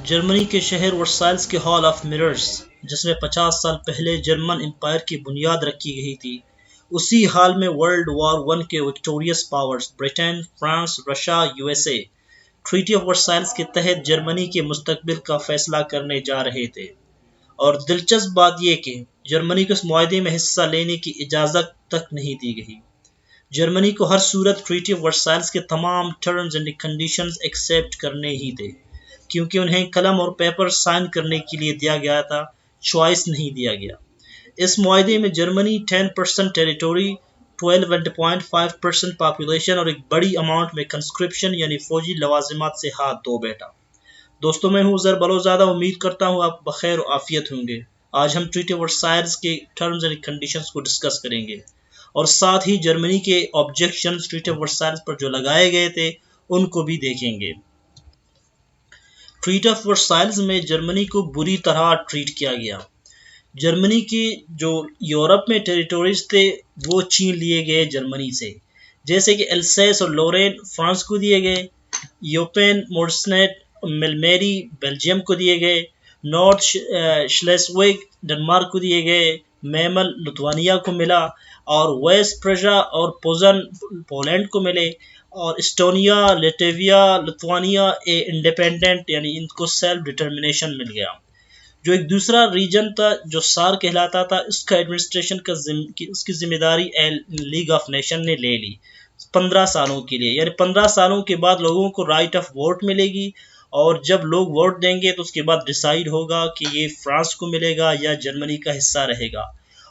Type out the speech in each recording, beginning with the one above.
Germany के शहर Versailles के हॉल ऑफ मिरर्स, जिसमें 50 साल पहले जर्मन एम्पायर की बुनियाद रखी गई थी, उसी हाल में वर्ल्ड वॉर वन के victorious powers Britain, France, Russia, USA treaty of Versailles के तहत जर्मनी के मुस्तकबिल का फैसला करने जा रहे थे। और दिलचस्प बात यह कि जर्मनी को इस मुआहदे में हिस्सा लेने की इजाज़त तक नहीं दी गई। जर्मनी को हर सूरत ट्रीटी ऑफ वर्साइल्स के तमाम टर्म्स एंड कंडीशंस एक्सेप्ट करने ही थे, क्योंकि उन्हें कलम और पेपर साइन करने के लिए दिया गया था, चॉइस नहीं दिया गया। इस मुआहदे में जर्मनी 10% टेरिटोरी, 12.5% पॉपुलेशन और एक बड़ी अमाउंट में कंस्क्रिप्शन यानी फौजी लवाजिमात से हाथ धो बैठा। दोस्तों, मैं हूँ ज़र बलोज़ादा। उम्मीद करता हूँ आप बखैर और आफियत होंगे। आज हम ट्रीटी ऑफ वर्साइल्स के टर्म्स एंड कंडीशंस को डिस्कस करेंगे और साथ ही जर्मनी के ऑब्जेक्शंस ट्रीटी ऑफ वर्साइल्स पर जो लगाए गए थे उनको भी देखेंगे। ट्रीटी ऑफ वर्साइल्स में जर्मनी को बुरी तरह ट्रीट किया गया। जर्मनी की जो यूरोप में टेरिटोरीज थे वो छीन लिए गए जर्मनी से, जैसे कि एल्सेस और लोरेन फ्रांस को दिए गए, यूपेन मोर्सनेट मेलमेरी बेल्जियम को दिए गए, नॉर्थ श्लेस्विग डेनमार्क को दिए गए, मेमल लिथुआनिया को मिला और वेस्ट प्रजा और पोजन पोलैंड को मिले, और एस्टोनिया, लातविया, लिथुआनिया इंडिपेंडेंट यानी इनको सेल्फ डिटर्मिनेशन मिल गया। जो एक दूसरा रीजन था जो सार कहलाता था, इसका एडमिनिस्ट्रेशन उसकी जिम्मेदारी लीग ऑफ नेशन ने ले ली 15 सालों के लिए। यानी 15 सालों के बाद लोगों को राइट ऑफ वोट मिलेगी और जब लोग वोट देंगे तो उसके बाद डिसाइड होगा कि ये फ्रांस को मिलेगा या जर्मनी का हिस्सा रहेगा।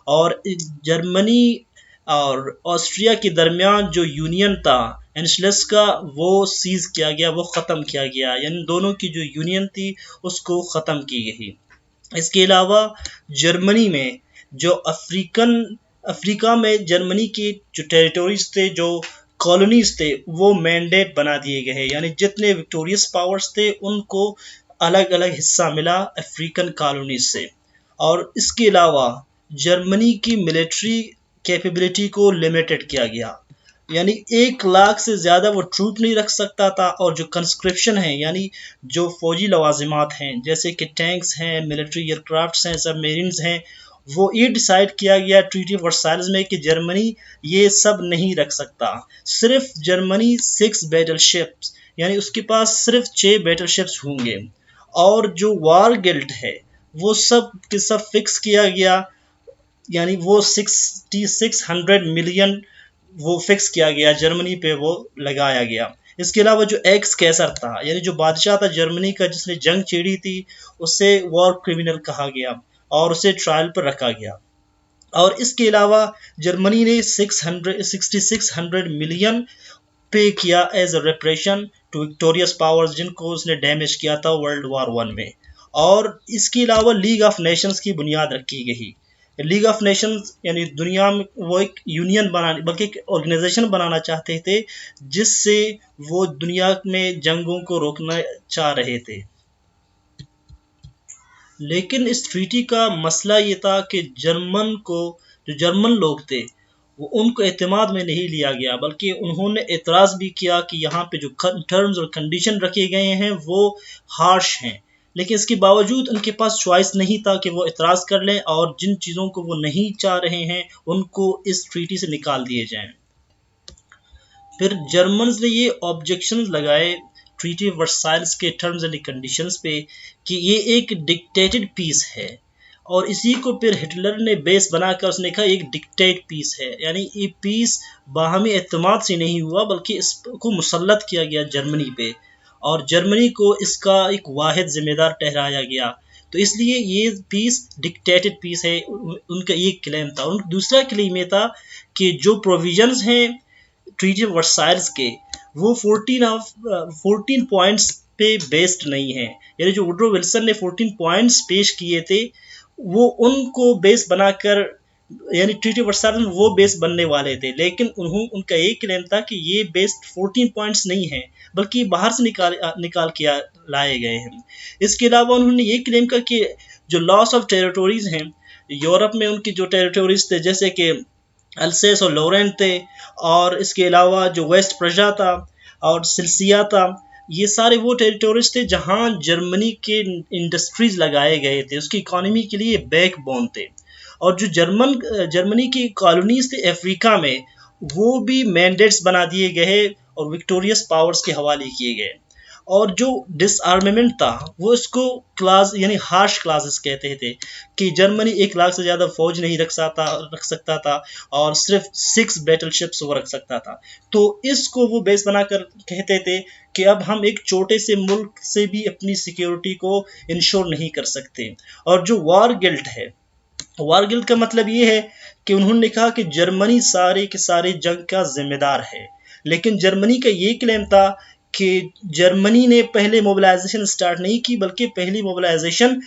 और जर्मनी और ऑस्ट्रिया के दरमियान जो यूनियन था एनशलेस का, वो सीज किया गया, वो ख़त्म किया गया। यानी दोनों की जो यूनियन थी उसको ख़त्म की गई। इसके अलावा जर्मनी में जो अफ्रीका में जर्मनी की जो टेरिटोरीज थे, जो कॉलोनीज थे, वो मैंडेट बना दिए गए हैं। यानी जितने विक्टोरियस पावर्स थे उनको अलग अलग हिस्सा मिला अफ्रीकन कॉलोनीज से। और इसके अलावा जर्मनी की मिलिट्री कैपेबिलिटी को लिमिटेड किया गया। यानी 1 लाख से ज़्यादा वो ट्रूप नहीं रख सकता था। और जो कंस्क्रिप्शन है यानी जो फौजी लवाजिमात हैं, जैसे कि टैंक्स हैं, मिलिट्री एयरक्राफ्ट्स हैं, सबमरीन्स हैं, वो ये डिसाइड किया गया ट्रीटी ऑफ वर्साइल्स में कि जर्मनी ये सब नहीं रख सकता। सिर्फ जर्मनी 6 बैटलशिप्स यानी उसके पास सिर्फ 6 बैटलशिप्स होंगे। और जो वार गिल्ट है वो सब के सब फिक्स किया गया, यानी वो 600 मिलियन वो फिक्स किया गया, जर्मनी पे वो लगाया गया। इसके अलावा जो एक्स कैसर था, यानी जो बादशाह था जर्मनी का जिसने जंग छेड़ी थी, उसे वॉर क्रिमिनल कहा गया और उसे ट्रायल पर रखा गया। और इसके अलावा जर्मनी ने 6600 मिलियन पे किया as a reparation to victorious powers, जिनको उसने डैमेज किया था वर्ल्ड वॉर वन में। और इसके अलावा लीग ऑफ नेशंस की बुनियाद रखी गई। लीग ऑफ नेशंस यानी दुनिया में वो एक यूनियन बनाने, बल्कि एक ऑर्गेनाइजेशन बनाना चाहते थे जिससे वो दुनिया में जंगों को रोकना चाह रहे थे। लेकिन इस ट्रीटी का मसला ये था कि जो जर्मन लोग थे वो उनको एतमाद में नहीं लिया गया, बल्कि उन्होंने एतराज़ भी किया कि यहाँ पे जो टर्म्स और कंडीशन रखे गए हैं वो हार्श हैं। लेकिन इसके बावजूद उनके पास चॉइस नहीं था कि वो एतराज़ कर लें और जिन चीज़ों को वो नहीं चाह रहे हैं उनको इस ट्रीटी से निकाल दिए जाएं। फिर जर्मन्स ने ये ऑब्जेक्शंस लगाए ट्रीटी ऑफ वर्साइल्स के टर्म्स एंड कंडीशंस पे कि ये एक डिक्टेटेड पीस है। और इसी को फिर हिटलर ने बेस बनाकर उसने कहा एक डिक्टेट पीस है। यानी ये पीस बाहमी एतमाद से नहीं हुआ, बल्कि इसको मुसल्लत किया गया जर्मनी पे और जर्मनी को इसका एक वाहिद जिम्मेदार ठहराया गया। तो इसलिए ये पीस डिक्टेटेड पीस है, उनका ये क्लेम था। उनका दूसरा क्लेम ये था कि जो प्रोविजंस हैं ट्रीटी ऑफ वर्साइल्स के, वो 14 पॉइंट्स पे बेस्ड नहीं है। यानी जो वुड्रो विल्सन ने 14 पॉइंट्स पेश किए थे वो उनको बेस बनाकर, यानी ट्रीटी ऑफ वर्साइल्स में वो बेस बनने वाले थे। लेकिन उनका ये क्लेम था कि ये बेस्ड 14 पॉइंट्स नहीं है, बल्कि बाहर से निकाल के लाए गए हैं। इसके अलावा उन्होंने ये क्लेम किया कि जो लॉस ऑफ टेरिटोरीज हैं यूरोप में, उनकी जो टेरिटोरीज थे जैसे कि अल्सेस और लोरेन थे, और इसके अलावा जो वेस्ट प्रजा था और सिल्सिया था, ये सारे वो टेरिटोरीज थे जहां जर्मनी के इंडस्ट्रीज लगाए गए थे, उसकी इकोनॉमी के लिए बैकबोन थे। और जो जर्मनी की कॉलोनीज थे अफ्रीका में, वो भी मैंडेट्स बना दिए गए और विक्टोरियस पावर्स के हवाले किए गए। और जो डिसआर्मेमेंट था वो इसको क्लास यानी हार्श क्लासेस कहते थे कि जर्मनी 1 लाख से ज़्यादा फौज नहीं रख सकता था और सिर्फ 6 बैटलशिप्स वो रख सकता था। तो इसको वो बेस बनाकर कहते थे कि अब हम एक छोटे से मुल्क से भी अपनी सिक्योरिटी को इंश्योर नहीं कर सकते। और जो वॉर गिल्ट है, वॉर गिल्ट का मतलब ये है कि उन्होंने कहा कि जर्मनी सारे के सारे जंग का जिम्मेदार है। लेकिन जर्मनी का ये क्लेम था कि जर्मनी ने पहले मोबिलाइजेशन स्टार्ट नहीं की, बल्कि पहली मोबिलाइजेशन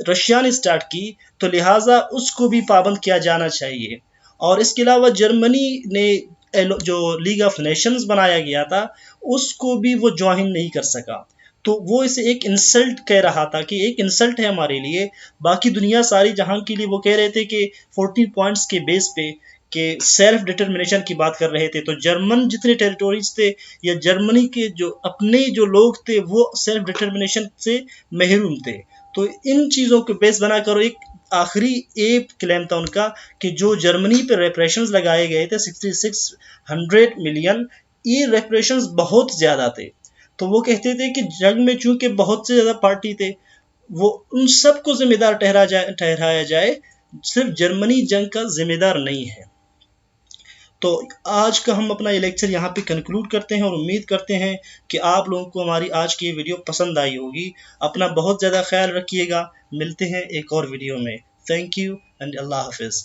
रशिया ने स्टार्ट की, तो लिहाजा उसको भी पाबंद किया जाना चाहिए। और इसके अलावा जर्मनी ने जो लीग ऑफ नेशंस बनाया गया था उसको भी वो ज्वाइन नहीं कर सका। तो वो इसे एक इंसल्ट कह रहा था कि एक इंसल्ट है हमारे लिए। बाकी दुनिया सारी जहां के लिए वो कह रहे थे कि 40 पॉइंट्स के बेस पे के सेल्फ डिटर्मिनेशन की बात कर रहे थे, तो जर्मन जितने टेरिटोरीज थे या जर्मनी के जो अपने जो लोग थे वो सेल्फ डिटर्मिनेशन से महरूम थे। तो इन चीज़ों को बेस बनाकर एक आखिरी एक क्लेम था उनका कि जो जर्मनी पे रेपरेशंस लगाए गए थे 6600 मिलियन, ये रेपरेशंस बहुत ज़्यादा थे। तो वो कहते थे कि जंग में चूंकि बहुत से ज़्यादा पार्टी थे, वो उन सबको जिम्मेदार ठहराया जाए, सिर्फ जर्मनी जंग का जिम्मेदार नहीं है। तो आज का हम अपना ये लेक्चर यहाँ पे कंक्लूड करते हैं और उम्मीद करते हैं कि आप लोगों को हमारी आज की वीडियो पसंद आई होगी। अपना बहुत ज़्यादा ख्याल रखिएगा। मिलते हैं एक और वीडियो में। थैंक यू एंड अल्लाह हाफिज़।